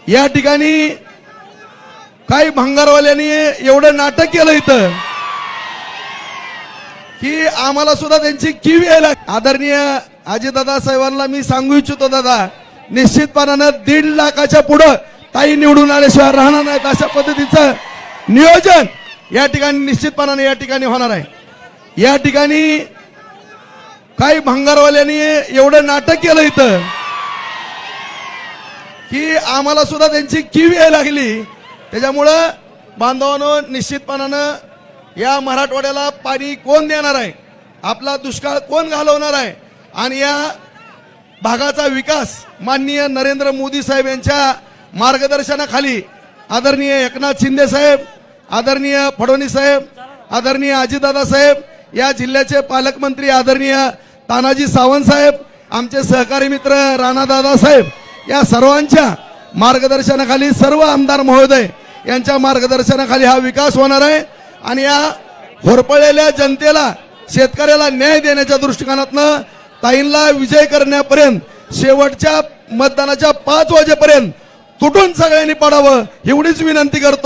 या ठिकाणी काही भंगारवाल्यांनी एवढं नाटक केलं इथं की आम्हाला सुद्धा त्यांची कीव यायला। आदरणीय अजितदादा साहेबांना मी सांगू इच्छितो, दादा निश्चितपणानं 1.5 लाखाच्या पुढे ताई निवडून आल्याशिवाय राहणार नाहीत, अशा पद्धतीचं नियोजन या ठिकाणी निश्चितपणाने या ठिकाणी होणार आहे। या ठिकाणी काही भंगारवाल्यांनी एवढं नाटक केलं इथं की आम्हाला सुद्धा त्यांची कीव यायला लागली। त्याच्यामुळं बांधवांनो, निश्चितपणानं या मराठवाड्याला पाणी कोण देणार आहे, आपला दुष्काळ कोण घालवणार आहे आणि या भागाचा विकास माननीय नरेंद्र मोदी साहेब यांच्या मार्गदर्शनाखाली आदरणीय एकनाथ शिंदे साहेब, आदरणीय फडणवीस साहेब, आदरणीय अजितदादा साहेब, या जिल्ह्याचे पालकमंत्री आदरणीय तानाजी सावंत साहेब, आमचे सहकारी मित्र राणादादा साहेब, या सर्वांच्या मार्गदर्शनाखाली सर्व आमदार महोदय यांच्या मार्गदर्शनाखाली हा विकास होणार आहे। आणि या होरपळलेल्या जनतेला, शेतकऱ्याला न्याय देण्याच्या दृष्टिकोनातनं ताईंना विजय करण्यापर्यंत शेवटच्या मतदानाच्या 5 वाजेपर्यंत तुटून सगळ्यांनी पडावं एवढीच विनंती करतो।